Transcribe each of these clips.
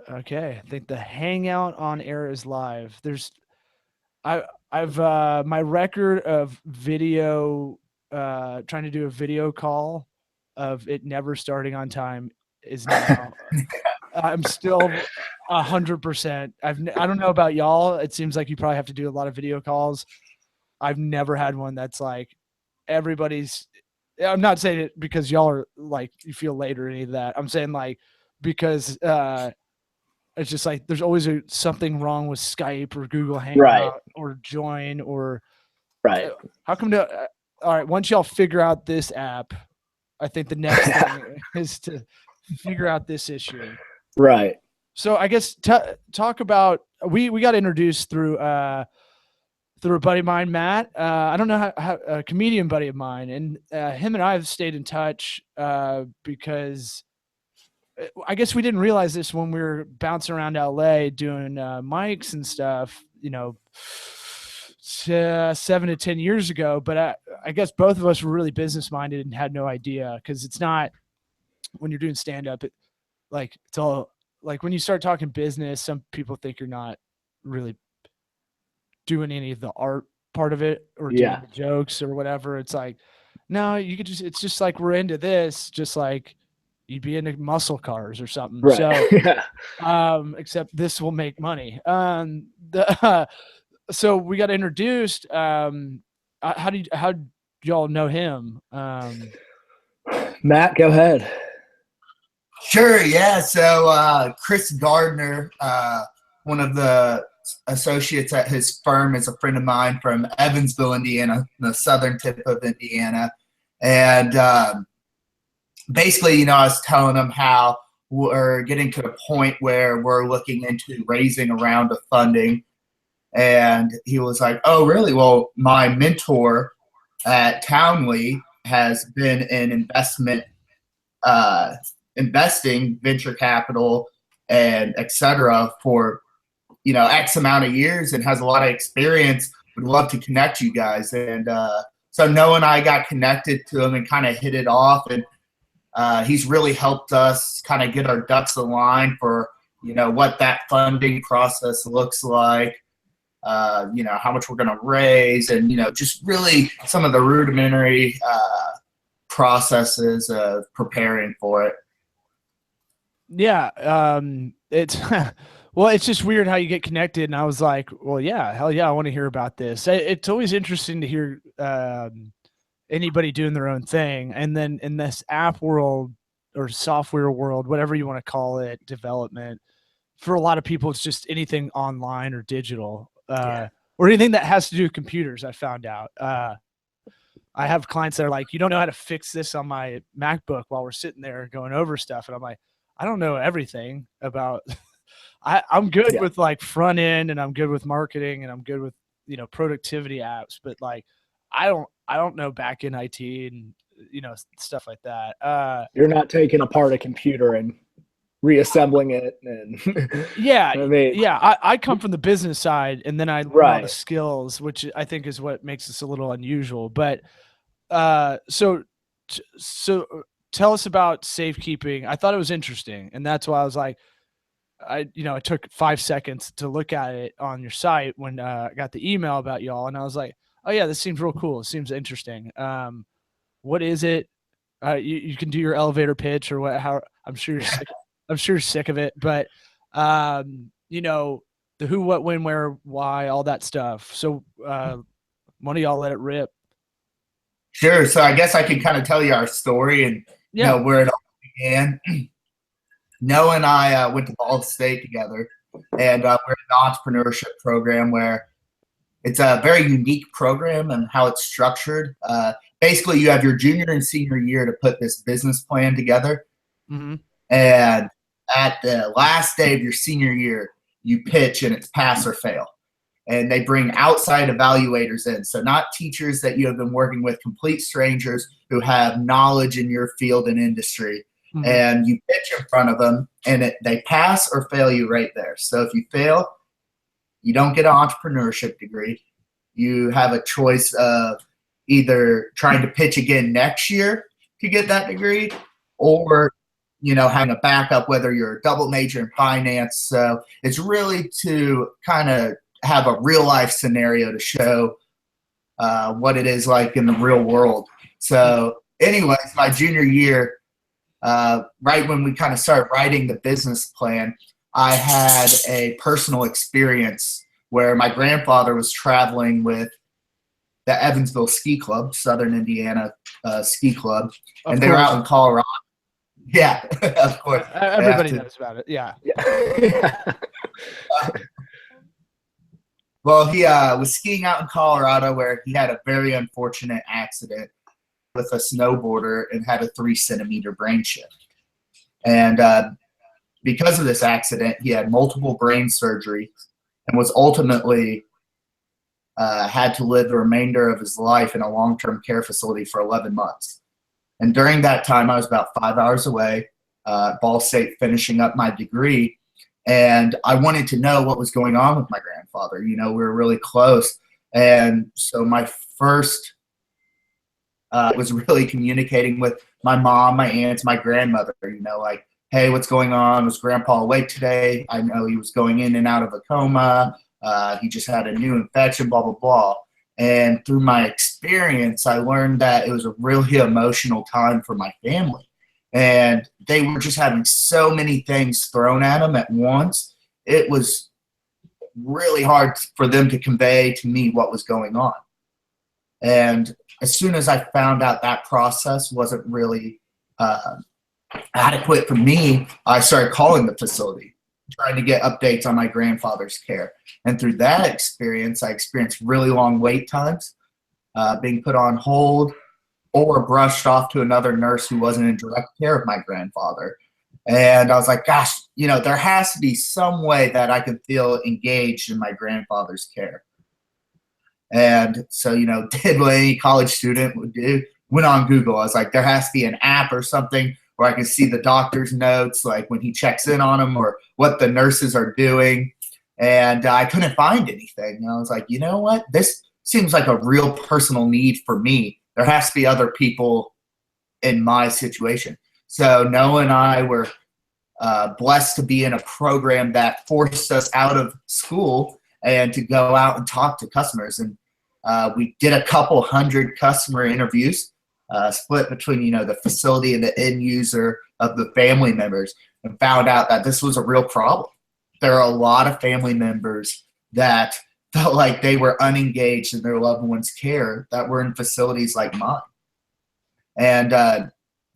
Okay, I think the hangout on air is live. I've my record of video trying to do a video call of it never starting on time is now. I'm still 100%. I don't know about y'all. It seems like you probably have to do a lot of video calls. I've never had one that's like everybody's. I'm not saying it because y'all are like you feel late or any of that. I'm saying like because it's just like there's always something wrong with Skype or Google Right. Hangout or Join or Right. how come all right, once y'all figure out this app, I think the next thing is to figure out this issue. Right. So I guess talk about we got introduced through a buddy of mine, Matt. I don't know how a comedian buddy of mine, and him and I have stayed in touch because I guess we didn't realize this when we were bouncing around LA doing mics and stuff, 7 to 10 years ago. But I guess both of us were really business minded and had no idea because it's not when you're doing stand up, it's all like when you start talking business, some people think you're not really doing any of the art part of it or doing the jokes or whatever. It's like, no, it's just like we're into this, just like you'd be into muscle cars or something. Right. So, except this will make money. So we got introduced. How y'all know him? Matt, go ahead. Sure. Yeah. So, Chris Gardner, one of the associates at his firm, is a friend of mine from Evansville, Indiana, the southern tip of Indiana. And basically, I was telling him how we're getting to the point where we're looking into raising a round of funding. And he was like, oh, really? Well, my mentor at Townley has been in investing venture capital and et cetera for X amount of years and has a lot of experience. Would love to connect you guys. And so Noah and I got connected to him and kind of hit it off. And he's really helped us kind of get our ducks aligned for what that funding process looks like. How much we're going to raise and just really some of the rudimentary processes of preparing for it. Yeah. It's well, it's just weird how you get connected. And I was like, well, yeah, hell yeah, I want to hear about this. It's always interesting to hear anybody doing their own thing. And then in this app world or software world, whatever you want to call it, development, for a lot of people, it's just anything online or digital or anything that has to do with computers. I found out. I have clients that are like, you don't know how to fix this on my MacBook while we're sitting there going over stuff. And I'm like, I don't know everything about I'm good with like front end and I'm good with marketing and I'm good with, productivity apps, but like, I don't know back end IT and, stuff like that. You're not taking apart a computer and reassembling it. And yeah, I come from the business side and then I learn all the skills, which I think is what makes us a little unusual. But so tell us about SafeKeeping. I thought it was interesting, and that's why I was like, I took 5 seconds to look at it on your site when I got the email about y'all, and I was like, oh yeah, this seems real cool. It seems interesting. What is it? You can do your elevator pitch or what? How I'm sure you're sick of it, but the who, what, when, where, why, all that stuff. So one of y'all let it rip. Sure. So I guess I can kind of tell you our story and where it all began. Noah and I went to Ball State together, and we're in an entrepreneurship program where it's a very unique program and how it's structured. Basically, you have your junior and senior year to put this business plan together. Mm-hmm. And at the last day of your senior year, you pitch and it's pass or fail. And they bring outside evaluators in. So not teachers that you have been working with, complete strangers who have knowledge in your field and industry. Mm-hmm. And you pitch in front of them and they pass or fail you right there. So if you fail, you don't get an entrepreneurship degree. You have a choice of either trying to pitch again next year to get that degree, or having a backup, whether you're a double major in finance. So it's really to kind of have a real life scenario to show what it is like in the real world. So anyways, my junior year, right when we kind of started writing the business plan, I had a personal experience where my grandfather was traveling with the Evansville Ski Club, Southern Indiana Ski Club, and they were out in Colorado. Yeah, of course. Everybody knows about it. Yeah. Well, he was skiing out in Colorado where he had a very unfortunate accident with a snowboarder and had a 3-centimeter brain shift. And because of this accident, he had multiple brain surgery and was ultimately had to live the remainder of his life in a long-term care facility for 11 months. And during that time, I was about 5 hours away, Ball State, finishing up my degree. And I wanted to know what was going on with my grandfather. We were really close. And so my first was really communicating with my mom, my aunts, my grandmother, like, hey, what's going on? Was Grandpa awake today? I know he was going in and out of a coma. He just had a new infection, blah, blah, blah. And through my experience, I learned that it was a really emotional time for my family. And they were just having so many things thrown at them at once. It was really hard for them to convey to me what was going on. And as soon as I found out that process wasn't really adequate for me, I started calling the facility, trying to get updates on my grandfather's care. And through that experience, I experienced really long wait times, being put on hold or brushed off to another nurse who wasn't in direct care of my grandfather. And I was like, gosh, there has to be some way that I can feel engaged in my grandfather's care. And so, did what any college student would do, went on Google. I was like, there has to be an app or something where I can see the doctor's notes, like when he checks in on him or what the nurses are doing. And I couldn't find anything. And I was like, you know what? This seems like a real personal need for me. There has to be other people in my situation. So Noah and I were blessed to be in a program that forced us out of school and to go out and talk to customers. And we did a couple hundred customer interviews, split between, the facility and the end user of the family members, and found out that this was a real problem. There are a lot of family members that felt like they were unengaged in their loved one's care that were in facilities like mine. And,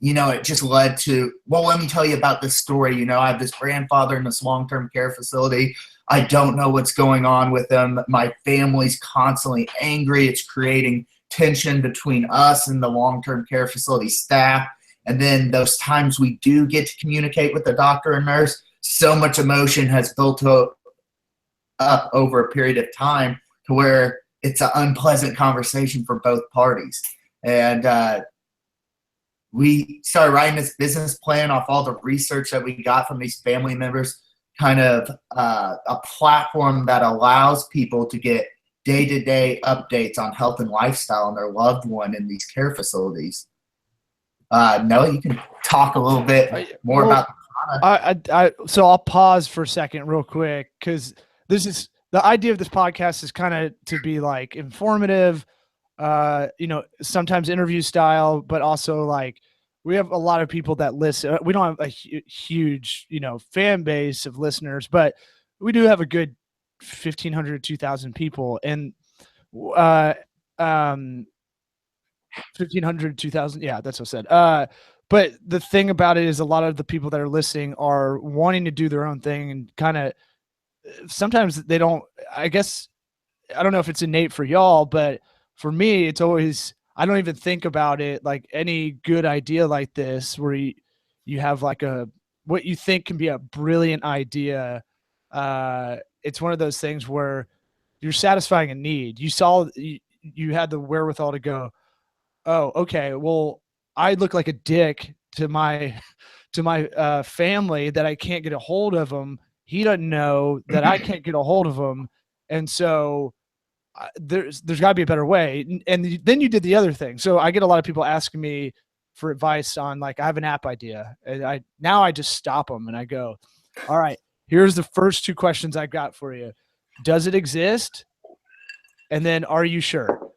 it just led to, well, let me tell you about this story. I have this grandfather in this long-term care facility. I don't know what's going on with him. My family's constantly angry. It's creating tension between us and the long-term care facility staff. And then those times we do get to communicate with the doctor and nurse, so much emotion has built up over a period of time to where it's an unpleasant conversation for both parties. And we started writing this business plan off all the research that we got from these family members, kind of a platform that allows people to get day-to-day updates on health and lifestyle and their loved one in these care facilities. Noah, you can talk a little bit more about the product. So I'll pause for a second real quick, because this is the idea of this podcast is kind of to be like informative, sometimes interview style, but also like we have a lot of people that listen. We don't have a huge, fan base of listeners, but we do have a good 1,500, 2,000 people. And 1,500, 2,000. Yeah, that's what I said. But the thing about it is a lot of the people that are listening are wanting to do their own thing, and kind of sometimes they don't, I guess, I don't know if it's innate for y'all, but for me, it's always, I don't even think about it like any good idea like this, where you have like what you think can be a brilliant idea. It's one of those things where you're satisfying a need. You had the wherewithal to go, oh, okay, well, I look like a dick to my family that I can't get a hold of him. He doesn't know that I can't get a hold of him. And so there's got to be a better way. And then you did the other thing. So I get a lot of people asking me for advice on, like, I have an app idea, and I just stop them and I go, all right, here's the first 2 questions I got for you. Does it exist? And then, are you sure?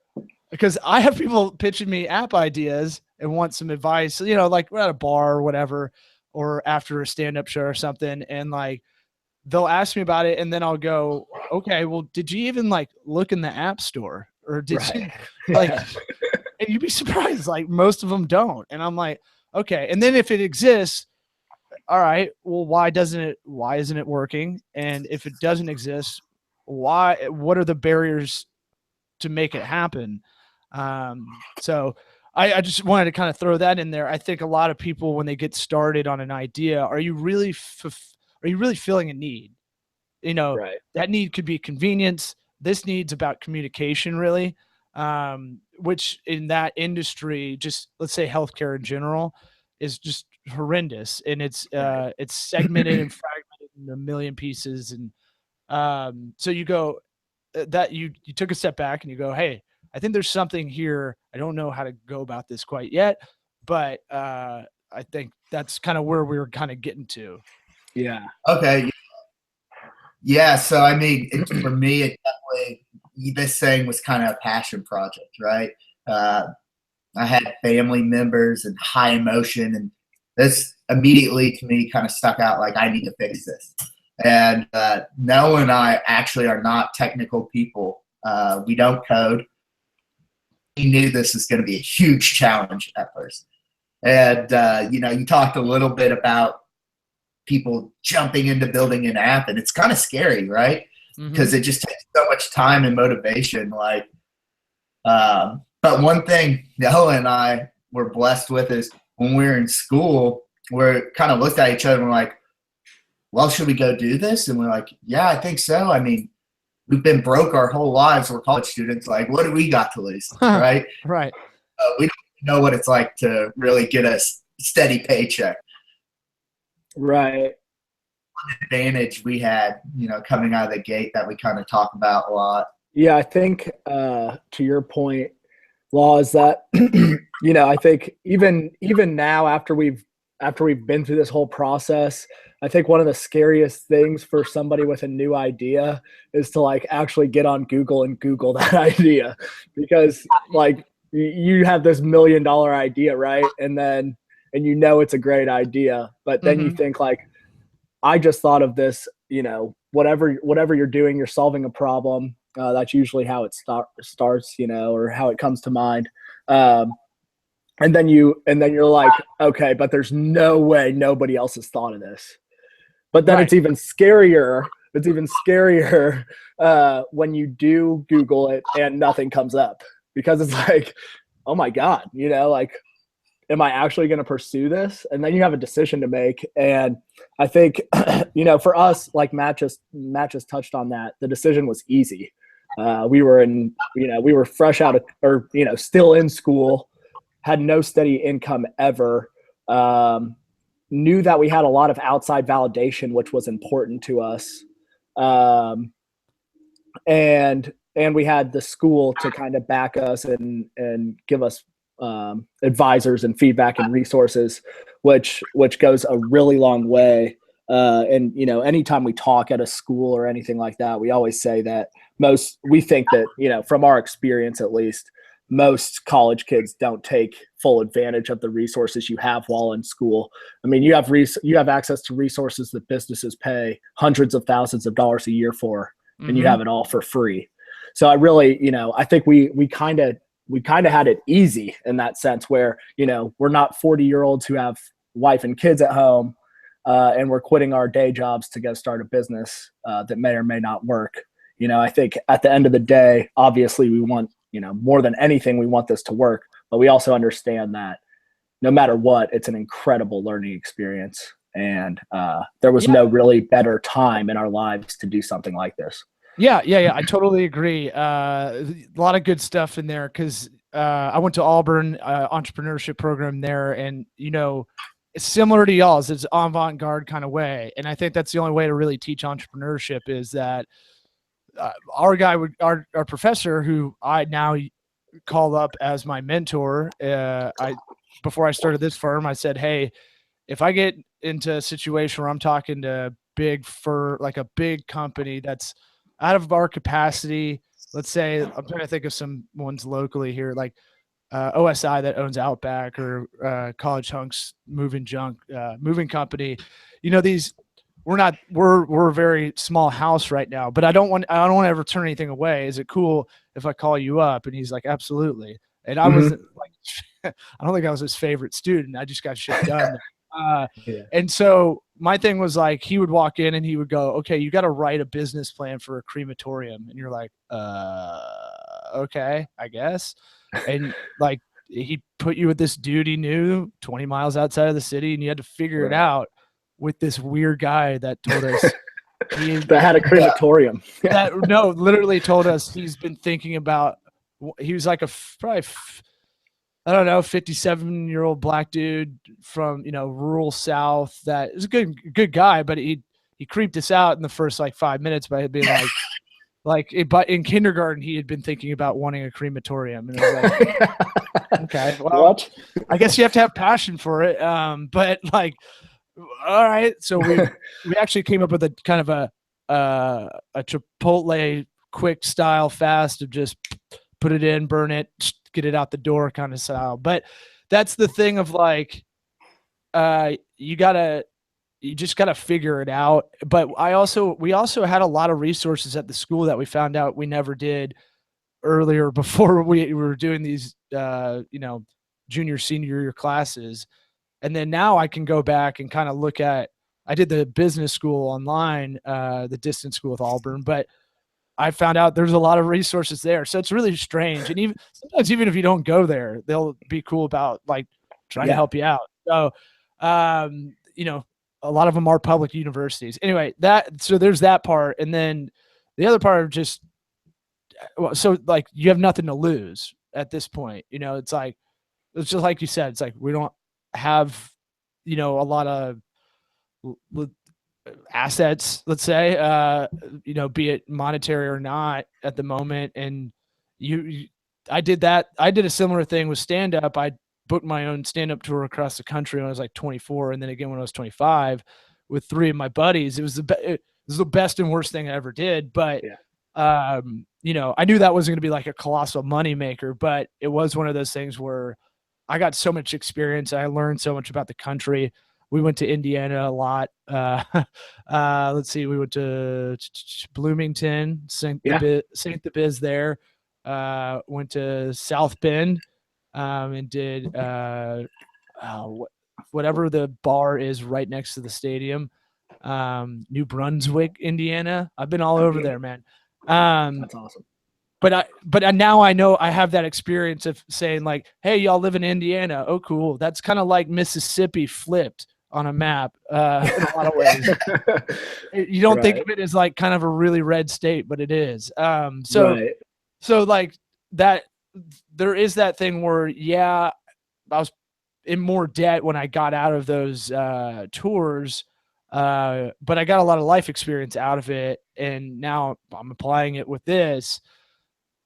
Because I have people pitching me app ideas and want some advice, like we're at a bar or whatever, or after a stand-up show or something. And like, they'll ask me about it. And then I'll go, okay, well, did you even like look in the app store, or did you like, and you'd be surprised. Like most of them don't. And I'm like, okay. And then if it exists, all right, well, why isn't it working? And if it doesn't exist, what are the barriers to make it happen? So I just wanted to kind of throw that in there. I think a lot of people, when they get started on an idea, are you really feeling a need? That need could be convenience. This need's about communication, really, which in that industry, just let's say healthcare in general, is just horrendous. And it's segmented and fragmented into a million pieces. And so you go that you took a step back and you go, hey, I think there's something here. I don't know how to go about this quite yet, but I think that's kind of where we were kind of getting to. Yeah. Okay. Yeah. So, I mean, for me, it definitely, this thing was kind of a passion project, right? I had family members and high emotion, and this immediately to me kind of stuck out like, I need to fix this. And Noah and I actually are not technical people. We don't code. We knew this was going to be a huge challenge at first. And, you talked a little bit about people jumping into building an app, and it's kind of scary, right? Because it just takes so much time and motivation. Like, but one thing Noah and I were blessed with is when we were in school, we kind of looked at each other and we're like, well, should we go do this? And we're like, yeah, I think so. I mean, we've been broke our whole lives. We're college students. Like, what do we got to lose, right? Right. We don't know what it's like to really get a steady paycheck. Right. One advantage we had, coming out of the gate that we kind of talk about a lot. Yeah, I think to your point, Law, is that I think even now after we've been through this whole process, I think one of the scariest things for somebody with a new idea is to like actually get on Google and Google that idea, because like you have this $1 million idea, right? And it's a great idea, but then you think like, I just thought of this, whatever you're doing, you're solving a problem. That's usually how it starts, or how it comes to mind. And then you're like, okay, but there's no way nobody else has thought of this. But then it's even scarier. It's even scarier when you do Google it and nothing comes up, because it's like, oh my God, like, am I actually going to pursue this? And then you have a decision to make. And I think, for us, like Matt just touched on that, the decision was easy. We were fresh out of, or, still in school, had no steady income ever, knew that we had a lot of outside validation, which was important to us. And we had the school to kind of back us and give us advisors and feedback and resources, which goes a really long way. And anytime we talk at a school or anything like that, we always say that we think that, from our experience at least, most college kids don't take full advantage of the resources you have while in school. I mean, you have access to resources that businesses pay hundreds of thousands of dollars a year for, and you have it all for free. So I really, I think we kind of had it easy in that sense, where, we're not 40-year-olds who have wife and kids at home, and we're quitting our day jobs to go start a business that may or may not work. I think at the end of the day, obviously we want, more than anything, we want this to work, but we also understand that no matter what, it's an incredible learning experience. And there was no really better time in our lives to do something like this. Yeah. I totally agree. A lot of good stuff in there, because I went to Auburn entrepreneurship program there, and it's similar to y'all's. It's avant-garde kind of way, and I think that's the only way to really teach entrepreneurship, is that our professor, who I now call up as my mentor, before I started this firm, I said, hey, if I get into a situation where I'm talking to like a big company that's out of our capacity, let's say, I'm trying to think of some ones locally here, like OSI that owns Outback, or College Hunks moving company. These, we're a very small house right now, but I don't want to ever turn anything away. Is it cool if I call you up? And he's like, absolutely. And I wasn't like, I don't think I was his favorite student. I just got shit done. And so my thing was like, he would walk in and he would go, okay, you got to write a business plan for a crematorium. And you're like, okay, I guess. And like, he put you with this dude he knew 20 miles outside of the city, and you had to figure it out with this weird guy that told us that had a crematorium. That literally told us he's been thinking about, he was like probably I don't know, 57-year-old black dude from, rural South that is a good guy, but he creeped us out in the first like 5 minutes by being but in kindergarten, he had been thinking about wanting a crematorium. And it was like, okay, well, what? I guess you have to have passion for it. But like, all right. So we actually came up with a kind of a Chipotle quick style fast of just put it in, burn it, get it out the door kind of style. But that's the thing of like, you just gotta figure it out. But we also had a lot of resources at the school that we found out we never did earlier before we were doing these, junior, senior year classes. And then now I can go back and kind of look at, I did the business school online, the distance school with Auburn, but I found out there's a lot of resources there. So it's really strange. And sometimes even if you don't go there, they'll be cool about like trying to help you out. So, a lot of them are public universities. Anyway, so there's that part. And then the other part of just, so like you have nothing to lose at this point. It's like, it's just like you said, it's like we don't have, a lot of assets, let's say, be it monetary or not at the moment. And I did a similar thing with stand up. I booked my own stand up tour across the country when I was like 24. And then again, when I was 25 with 3 of my buddies. It was the best and worst thing I ever did. But, I knew that wasn't going to be like a colossal money maker, but it was one of those things where I got so much experience. I learned so much about the country. We went to Indiana a lot. Let's see. We went to Bloomington, St. the Biz there. Went to South Bend, and did whatever the bar is right next to the stadium. New Brunswick, Indiana. I've been all over there, man. That's awesome. But now I know I have that experience of saying like, hey, y'all live in Indiana. Oh, cool. That's kind of like Mississippi flipped on a map in a lot of ways. You don't think of it as like kind of a really red state, but it is. So like that, there is that thing where, I was in more debt when I got out of those tours, but I got a lot of life experience out of it, and now I'm applying it with this.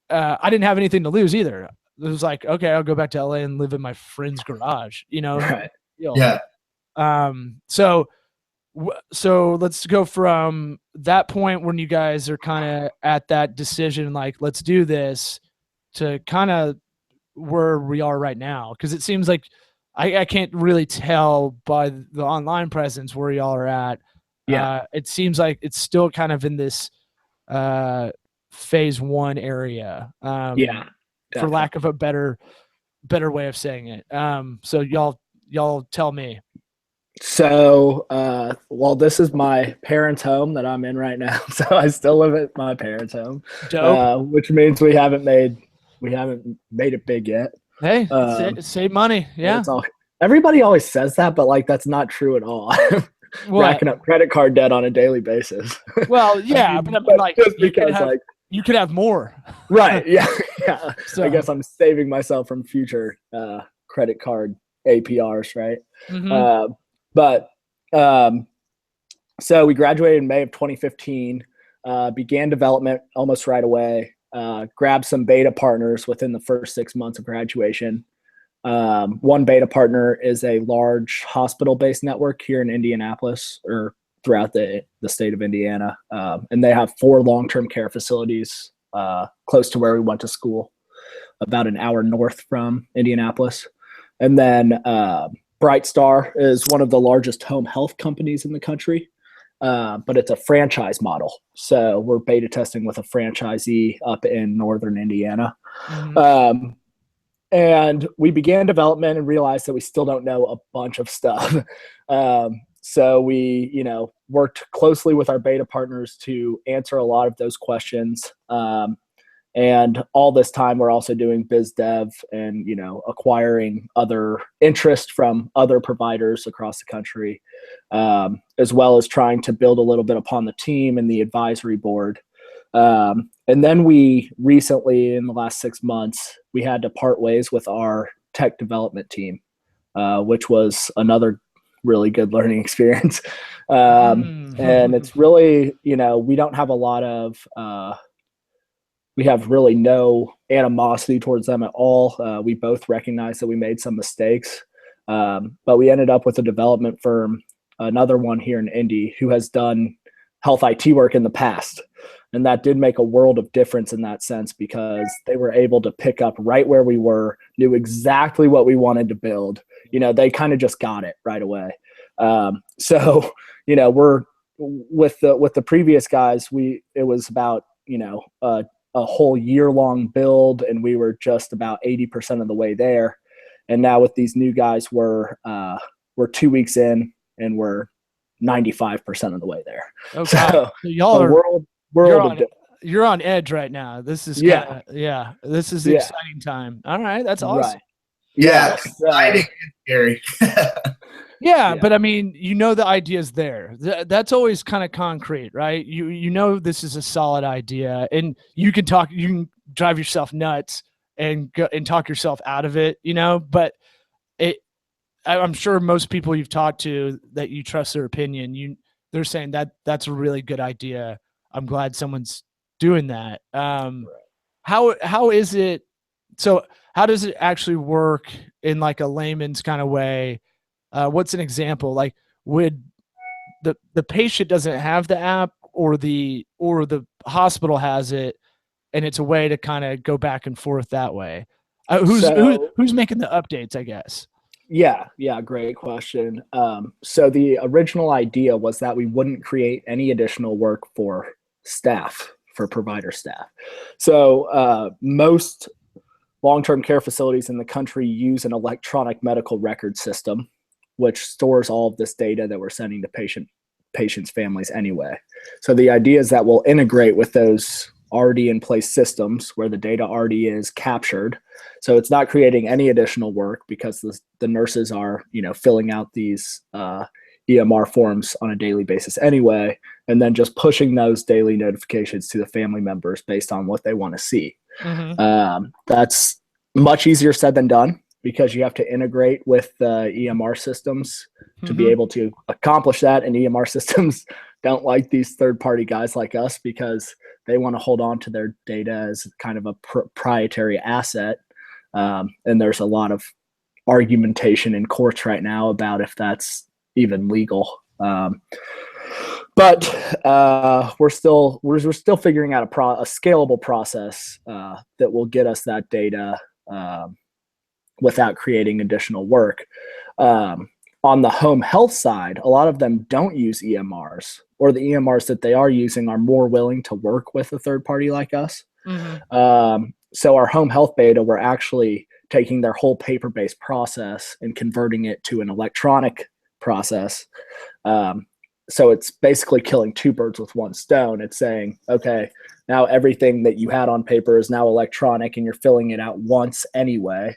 I didn't have anything to lose either. It was like, okay, I'll go back to LA and live in my friend's garage, Right. Yeah. So let's go from that point when you guys are kind of at that decision, like, let's do this, to kind of where we are right now. Cause it seems like I can't really tell by the online presence where y'all are at. It seems like it's still kind of in this, phase 1 area, for lack of a better way of saying it. So y'all tell me. So, this is my parents' home that I'm in right now. So I still live at my parents' home, which means we haven't made it big yet. Hey, save money. Yeah. Everybody always says that, but like, that's not true at all. Racking up credit card debt on a daily basis. Well, yeah, but like, just because you could have more. Right. Yeah. Yeah. So I guess I'm saving myself from future credit card APRs, right? Mm-hmm. So we graduated in May of 2015, began development almost right away, grabbed some beta partners within the first 6 months of graduation. One beta partner is a large hospital-based network here in Indianapolis, or throughout the state of Indiana. And they have 4 long-term care facilities close to where we went to school, about an hour north from Indianapolis. And then Brightstar is one of the largest home health companies in the country, but it's a franchise model. So we're beta testing with a franchisee up in northern Indiana. Mm-hmm. And we began development and realized that we still don't know a bunch of stuff. So we, worked closely with our beta partners to answer a lot of those questions. And all this time, we're also doing biz dev and, acquiring other interest from other providers across the country, as well as trying to build a little bit upon the team and the advisory board. And then we recently, in the last 6 months, we had to part ways with our tech development team, which was another really good learning experience. And it's really, we don't have a lot of, we have really no animosity towards them at all. We both recognize that we made some mistakes, but we ended up with a development firm, another one here in Indy, who has done health IT work in the past. And that did make a world of difference in that sense, because they were able to pick up right where we were, knew exactly what we wanted to build. They kind of just got it right away. So, we're with the previous guys, it was about, a whole year-long build, and we were just about 80% of the way there. And now with these new guys, we're 2 weeks in, and we're 95% of the way there. Okay. So y'all are you're on edge right now. This is this is the exciting time. All right, that's awesome. Right. Yeah, exciting and scary. Yeah, but I mean, the idea's there. That's always kind of concrete, right? This is a solid idea, and you can drive yourself nuts and go and talk yourself out of it, but I'm sure most people you've talked to that you trust their opinion, they're saying that that's a really good idea. I'm glad someone's doing that. How is it? So how does it actually work in like a layman's kind of way? What's an example? Like, would the patient doesn't have the app, or the hospital has it, and it's a way to kind of go back and forth that way? Who's making the updates, I guess? Yeah, great question. So the original idea was that we wouldn't create any additional work for provider staff. So most long-term care facilities in the country use an electronic medical record system, which stores all of this data that we're sending to patients' families anyway. So the idea is that we'll integrate with those already in place systems where the data already is captured. So it's not creating any additional work, because the nurses are, filling out these EMR forms on a daily basis anyway, and then just pushing those daily notifications to the family members based on what they want to see. Mm-hmm. That's much easier said than done, because you have to integrate with the EMR systems to be able to accomplish that. And EMR systems don't like these third-party guys like us, because they want to hold on to their data as kind of a proprietary asset. And there's a lot of argumentation in courts right now about if that's even legal. But we're still figuring out a scalable process that will get us that data without creating additional work. On the home health side, a lot of them don't use EMRs, or the EMRs that they are using are more willing to work with a third party like us. Mm-hmm. So our home health beta, we're actually taking their whole paper-based process and converting it to an electronic process. So it's basically killing 2 birds with 1 stone. It's saying, okay, now everything that you had on paper is now electronic, and you're filling it out once anyway.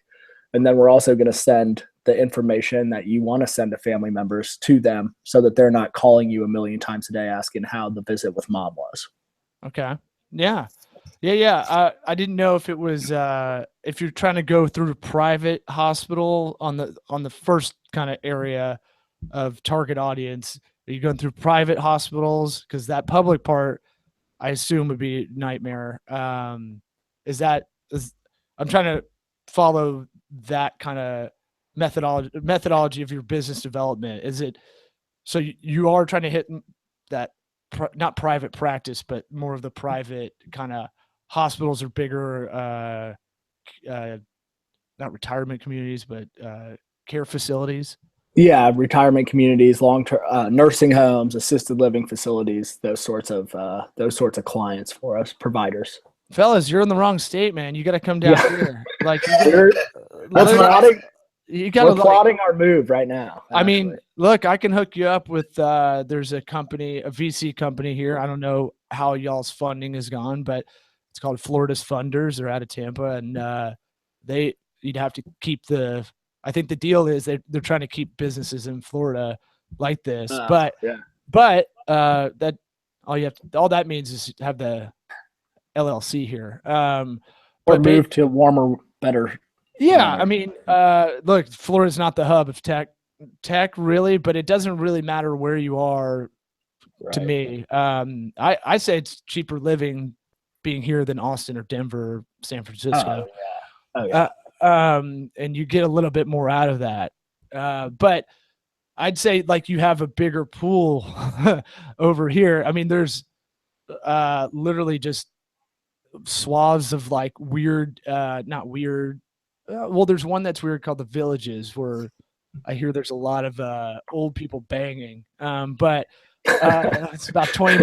And then we're also going to send the information that you want to send to family members to them, so that they're not calling you a million times a day asking how the visit with mom was. Okay. Yeah. I didn't know if it was if you're trying to go through a private hospital on the first kind of area of target audience. Are you going through private hospitals? Because that public part, I assume, would be a nightmare. I'm trying to follow that kind of methodology of your business development? Is it so you are trying to hit that not private practice, but more of the private kind of hospitals or bigger not retirement communities, but care facilities? Yeah, retirement communities, long-term nursing homes, assisted living facilities, those sorts of clients for us, providers. Fellas, you're in the wrong state, man. You got to come down here. Like we're plotting our move right now. Actually. I mean, look, I can hook you up with. There's a company, a VC company here. I don't know how y'all's funding has gone, but it's called Florida's Funders. They're out of Tampa, and you'd have to keep the. I think the deal is they're trying to keep businesses in Florida like this, but that all that means is have the LLC here, or move to warmer, better. Yeah, I mean, look, Florida's not the hub of tech really, but it doesn't really matter where you are. Right. To me, I say it's cheaper living being here than Austin or Denver, or San Francisco. Oh yeah. And you get a little bit more out of that. But I'd say like you have a bigger pool over here. I mean, there's literally just swaths of like weird, not weird. Well, there's one that's weird called the Villages, where I hear there's a lot of old people banging. But it's about 20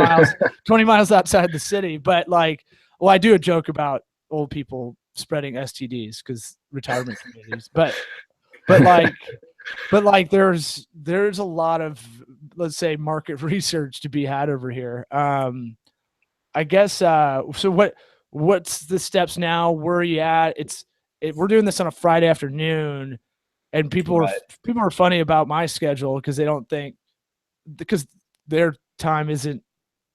miles outside the city. But like, well, I do a joke about old people spreading STDs because retirement communities, but like there's a lot of, let's say, market research to be had over here. I guess so what's the steps now? Where are you at? We're doing this on a Friday afternoon, and people are funny about my schedule because they don't think, because their time isn't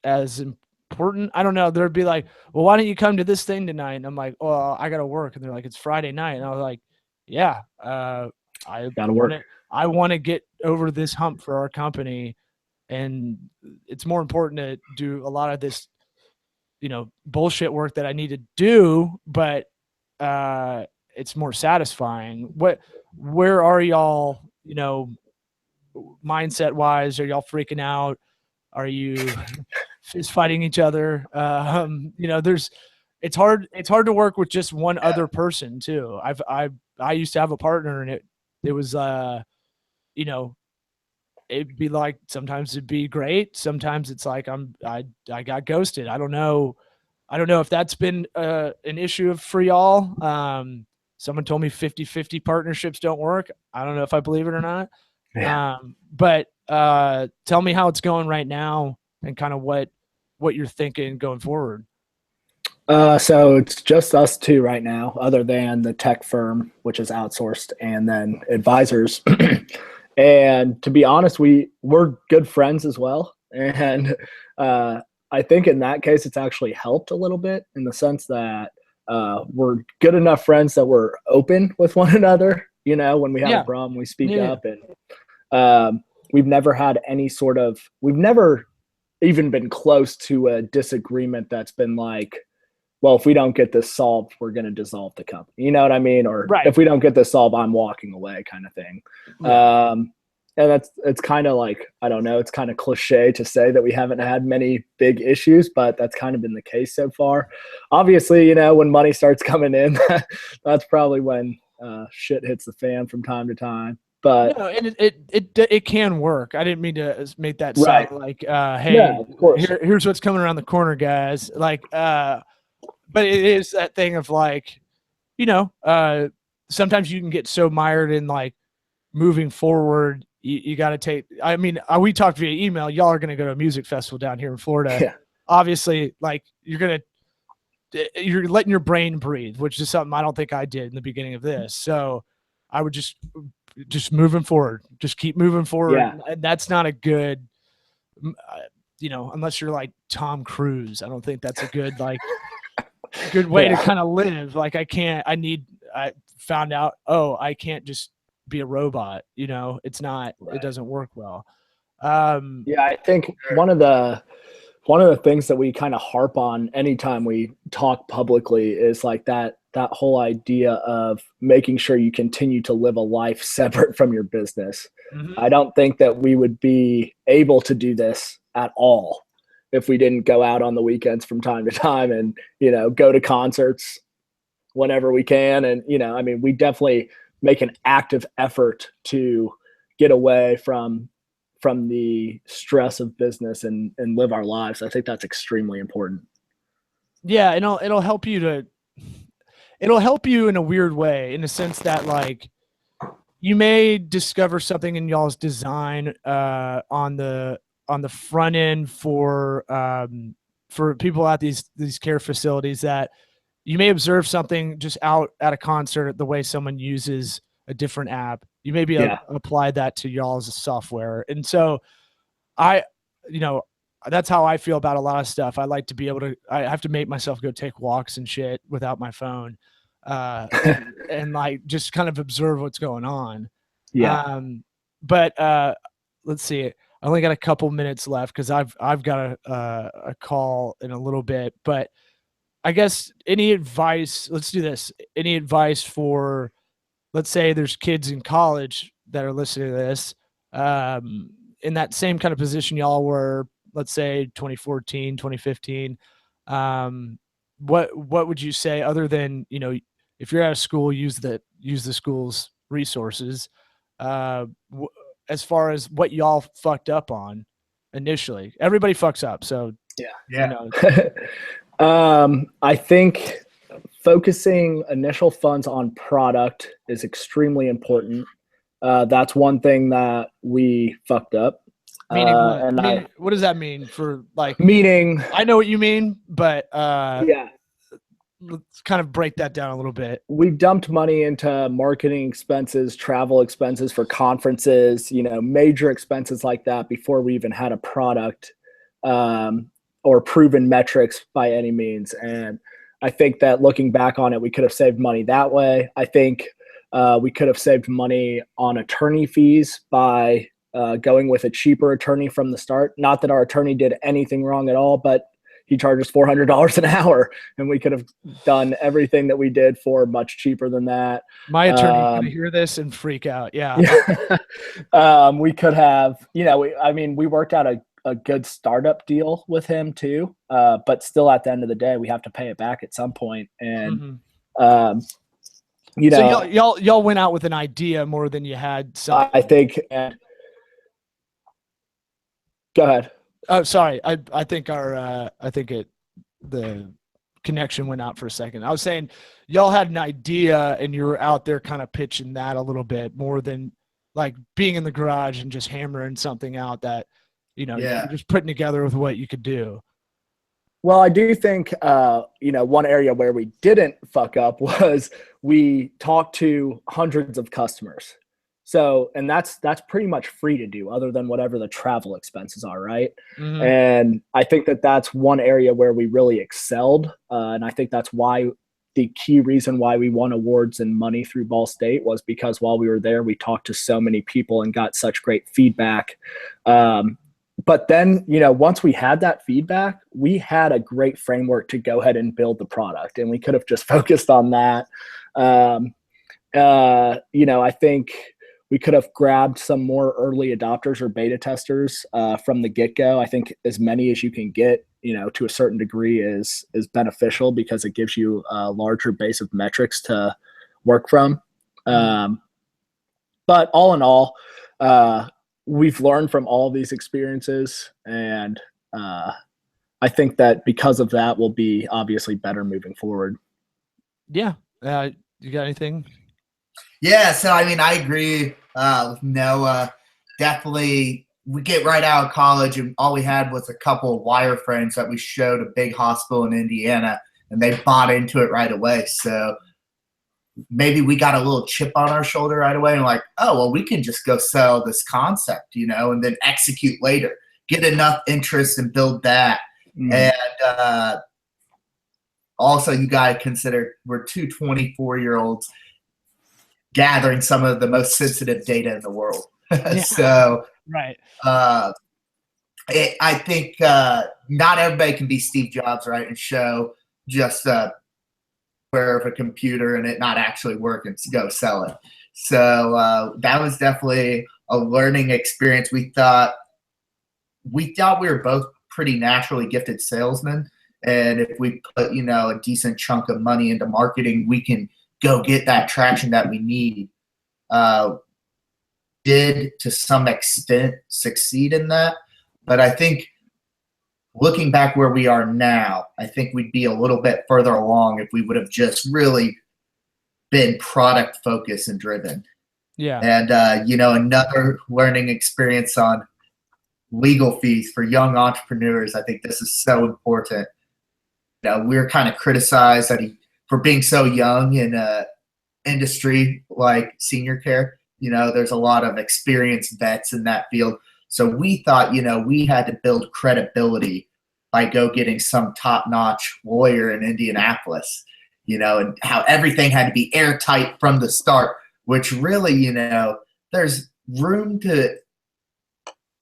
as important. I don't know. They'd be like, well, why don't you come to this thing tonight? And I'm like, well, I got to work. And they're like, it's Friday night. And I was like, yeah, I gotta work. I want to get over this hump for our company. And it's more important to do a lot of this, bullshit work that I need to do, but it's more satisfying. Where are y'all, mindset wise? Are y'all freaking out? Are you fist fighting each other? It's hard to work with just one other person too. I used to have a partner, and it was it'd be like, sometimes it'd be great, sometimes it's like I got ghosted. I don't know if that's been an issue for y'all. Someone told me 50-50 partnerships don't work. I don't know if I believe it or not. Yeah. But tell me how it's going right now, and kind of what you're thinking going forward. So it's just us two right now, other than the tech firm, which is outsourced, and then advisors. And to be honest, we're good friends as well. And I think in that case, it's actually helped a little bit, in the sense that we're good enough friends that we're open with one another. When we have a problem, we speak up. And we've never had we've never even been close to a disagreement that's been like, well, if we don't get this solved, we're going to dissolve the company. You know what I mean? Or if we don't get this solved, I'm walking away, kind of thing. Yeah. And it's kind of like, I don't know, it's kind of cliche to say that we haven't had many big issues, but that's kind of been the case so far. Obviously, when money starts coming in, that's probably when shit hits the fan from time to time. But and it can work. I didn't mean to make that sound like, hey, here's what's coming around the corner, guys. Like, but it is that thing of like, sometimes you can get so mired in like moving forward. You got to take, I mean, we talked via email. Y'all are going to go to a music festival down here in Florida. Yeah. Obviously, like you're letting your brain breathe, which is something I don't think I did in the beginning of this. So I would just moving forward, just keep moving forward. Yeah. And that's not a good, unless you're like Tom Cruise. I don't think that's a good, good way to kind of live. Like I found out, I can't just be a robot. It's not, it doesn't work well. I think one of the things that we kind of harp on anytime we talk publicly is like that that whole idea of making sure you continue to live a life separate from your business. Mm-hmm. I don't think that we would be able to do this at all if we didn't go out on the weekends from time to time and, go to concerts whenever we can. And, we definitely make an active effort to get away from the stress of business and live our lives. I think that's extremely important. Yeah. It'll help you in a weird way, in the sense that, like, you may discover something in y'all's design on the front end for people at these care facilities, that you may observe something just out at a concert, the way someone uses a different app. You maybe apply that to y'all's software. And so that's how I feel about a lot of stuff. I like to be able to, I have to make myself go take walks and shit without my phone, and like just kind of observe what's going on. Yeah. But let's see. I only got a couple minutes left because I've got a call in a little bit. But I guess any advice? Let's do this. Any advice for, let's say there's kids in college that are listening to this, in that same kind of position y'all were, let's say 2014, 2015. What would you say, other than, if you're out of school, use the school's resources, as far as what y'all fucked up on initially? Everybody fucks up. So yeah. I think focusing initial funds on product is extremely important. That's one thing that we fucked up. Meaning what? What does that mean for, like? Meaning, I know what you mean, but yeah, let's kind of break that down a little bit. We dumped money into marketing expenses, travel expenses for conferences, major expenses like that before we even had a product or proven metrics by any means. And I think that looking back on it, we could have saved money that way. I think we could have saved money on attorney fees by going with a cheaper attorney from the start. Not that our attorney did anything wrong at all, but he charges $400 an hour, and we could have done everything that we did for much cheaper than that. My attorney going to hear this and freak out. Yeah. We could have, we worked out a good startup deal with him too. But still, at the end of the day, we have to pay it back at some point. And, so y'all went out with an idea more than you had something. I think. Go ahead. Oh, sorry. I think the connection went out for a second. I was saying y'all had an idea and you were out there kind of pitching that a little bit more than like being in the garage and just hammering something out that, you're just putting together with what you could do. Well, I do think, one area where we didn't fuck up was we talked to hundreds of customers. So, and that's pretty much free to do, other than whatever the travel expenses are, right? Mm-hmm. And I think that that's one area where we really excelled. And I think that's why the key reason why we won awards and money through Ball State was because while we were there, we talked to so many people and got such great feedback. But then, once we had that feedback, we had a great framework to go ahead and build the product, and we could have just focused on that. I think we could have grabbed some more early adopters or beta testers from the get-go. I think as many as you can get, to a certain degree is beneficial because it gives you a larger base of metrics to work from. But all in all, we've learned from all of these experiences, and I think that because of that, we'll be obviously better moving forward. Yeah. You got anything? Yeah, so I agree with Noah. Definitely, we get right out of college, and all we had was a couple of wireframes that we showed a big hospital in Indiana, and they bought into it right away. So maybe we got a little chip on our shoulder right away, and like, oh, well, we can just go sell this concept, and then execute later. Get enough interest and build that. And also, you got to consider we're two 24-year-olds gathering some of the most sensitive data in the world. So, right. I think not everybody can be Steve Jobs, right, and show just of a computer and it not actually work and go sell it. So that was definitely a learning experience. We thought we were both pretty naturally gifted salesmen, and if we put a decent chunk of money into marketing, we can go get that traction that we need. Did to some extent succeed in that, but I think looking back where we are now, I think we'd be a little bit further along if we would have just really been product focused and driven. Yeah. And another learning experience on legal fees for young entrepreneurs. I think this is so important. We're kind of criticized for being so young in a industry like senior care. There's a lot of experienced vets in that field. So we thought, we had to build credibility by getting some top-notch lawyer in Indianapolis, and how everything had to be airtight from the start, which really, there's room to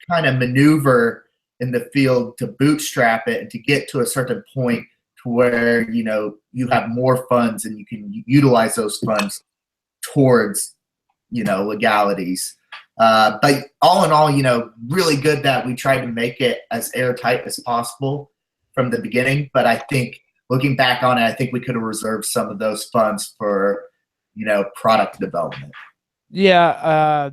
kind of maneuver in the field to bootstrap it and to get to a certain point to where, you have more funds and you can utilize those funds towards, legalities. But all in all, really good that we tried to make it as airtight as possible from the beginning. But I think looking back on it, I think we could have reserved some of those funds for, product development. Yeah.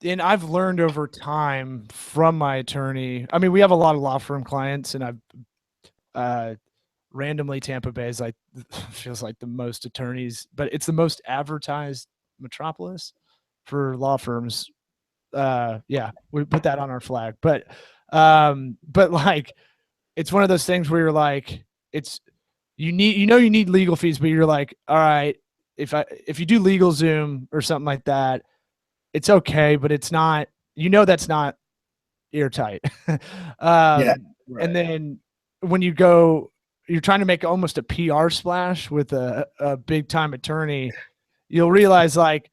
And I've learned over time from my attorney. I mean, we have a lot of law firm clients, and I've randomly Tampa Bay is feels like the most attorneys, but it's the most advertised metropolis for law firms. Yeah, we put that on our flag, but like, it's one of those things where you're like, you need legal fees, but you're like, all right, if you do LegalZoom or something like that, it's okay, but it's not, that's not airtight. Yeah, right. And then when you're trying to make almost a PR splash with a big time attorney, you'll realize, like,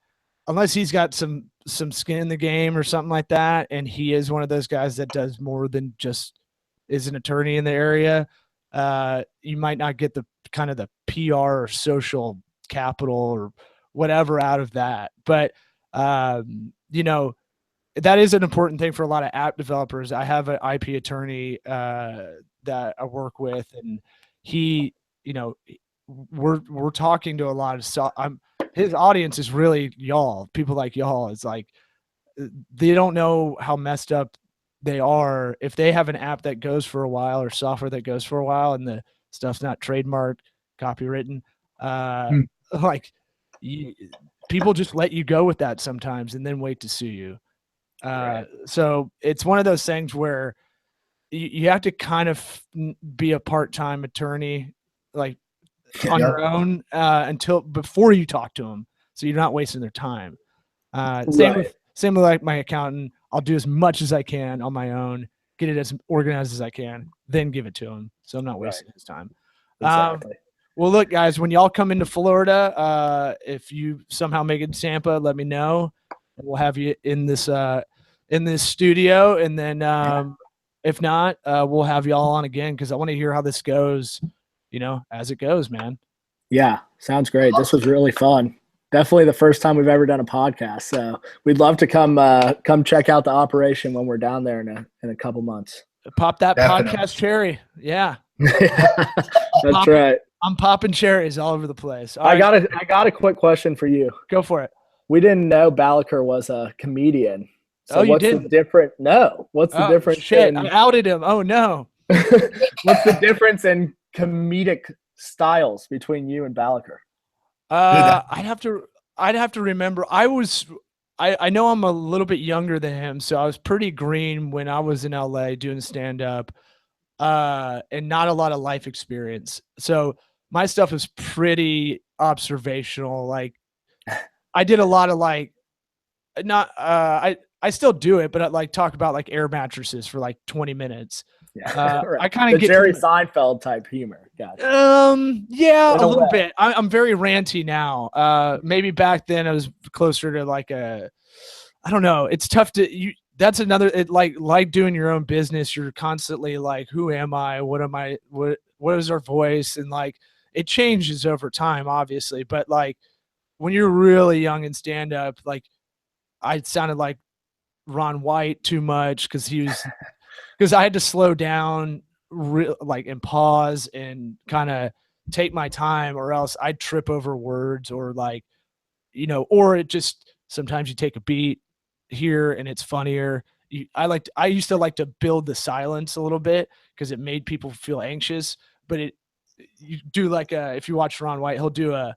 unless he's got some skin in the game or something like that, and he is one of those guys that does more than just is an attorney in the area, you might not get the kind of the PR or social capital or whatever out of that. But that is an important thing for a lot of app developers. I have an IP attorney that I work with, and he, we're talking to a lot of his audience is really y'all, people like y'all. It's like, they don't know how messed up they are if they have an app that goes for a while or software that goes for a while and the stuff's not trademarked, copywritten. Like, people just let you go with that sometimes and then wait to sue you. Right. So it's one of those things where you have to kind of be a part-time attorney, like, on your own, before you talk to them, so you're not wasting their time. Same with like my accountant. I'll do as much as I can on my own, get it as organized as I can, then give it to him, so I'm not wasting his time. Exactly. Well, look, guys, when y'all come into Florida, if you somehow make it to Tampa, let me know, and we'll have you in this studio. And then if not, we'll have y'all on again, because I want to hear how this goes, as it goes, man. Yeah, sounds great. This was really fun. Definitely the first time we've ever done a podcast. So we'd love to come check out the operation when we're down there in a couple months. Pop that Definitely. podcast cherry. Yeah. That's right. I'm popping cherries all over the place. I got a quick question for you. Go for it. We didn't know Balaker was a comedian. So you didn't? What's the difference? Shit, I outed him. Oh no. What's the difference in comedic styles between you and Balaker? I'd have to remember. I know I'm a little bit younger than him, so I was pretty green when I was in LA doing stand up, and not a lot of life experience. So my stuff is pretty observational. Like, I did a lot of I still do it, but I like talk about like air mattresses for like 20 minutes. Yeah, right. I kind of get Jerry Seinfeld type humor. Gotcha. Yeah, a little bit. I'm very ranty now. Maybe back then I was closer to like I don't know. It's tough to that's another, like doing your own business. You're constantly like, who am I? What am I? What is our voice? And like, it changes over time, obviously, but like when you're really young in stand up, like I sounded like Ron White too much because I had to slow down like and pause and kind of take my time, or else I'd trip over words, or like, or it just sometimes you take a beat here and it's funnier. I used to like to build the silence a little bit because it made people feel anxious. But you do like if you watch Ron White, he'll do a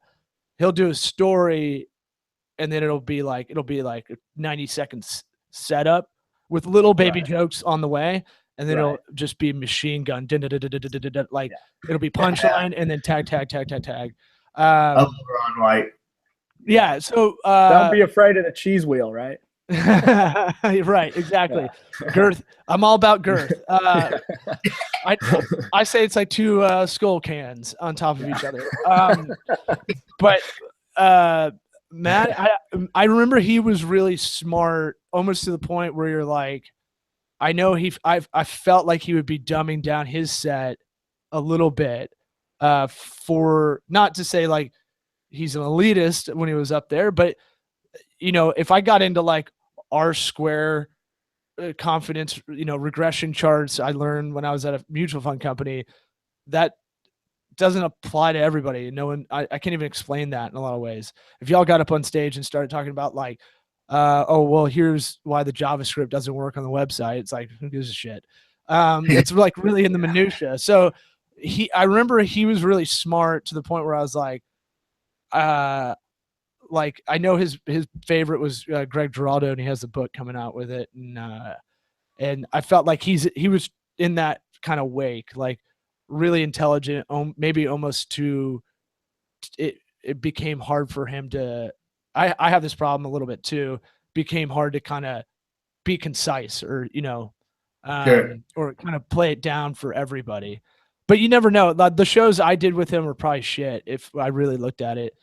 story, and then it'll be like a 90 seconds setup with little baby jokes on the way, and then it'll just be machine gun, like it'll be punchline and then tag. I love Ron White. Yeah, so don't be afraid of the cheese wheel, right? Right, exactly. Girth. I'm all about girth. I say it's like two skull cans on top of each other. But Matt, I remember he was really smart, almost to the point where you're like, I know I felt like he would be dumbing down his set a little bit, for not to say like he's an elitist when he was up there, but if I got into like R-square confidence, regression charts I learned when I was at a mutual fund company, that doesn't apply to everybody. No one, I can't even explain that in a lot of ways. If y'all got up on stage and started talking about like, oh, well, here's why the JavaScript doesn't work on the website, it's like, who gives a shit? It's like really in the minutia. So I remember he was really smart to the point where I was like I know his favorite was Greg Giraldo, and he has a book coming out with it, and I felt like he was in that kind of wake, like really intelligent, maybe almost too. It became hard for him to. I have this problem a little bit too. Became hard to kind of be concise, or or kind of play it down for everybody. But you never know. The shows I did with him were probably shit if I really looked at it.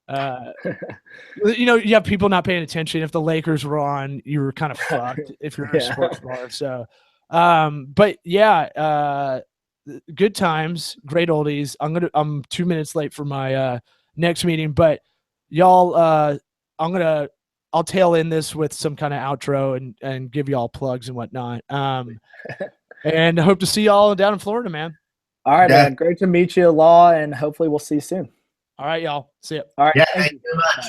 You have people not paying attention. If the Lakers were on, you were kind of fucked if you're in a sports bar. So, but yeah, good times, great oldies. I'm 2 minutes late for my next meeting, but y'all, I'll tail in this with some kind of outro and give y'all plugs and whatnot. And I hope to see y'all down in Florida, man. All right, man. Great to meet you, Law, and hopefully we'll see you soon. All right, y'all. See ya. All right. Yeah, thank you so much.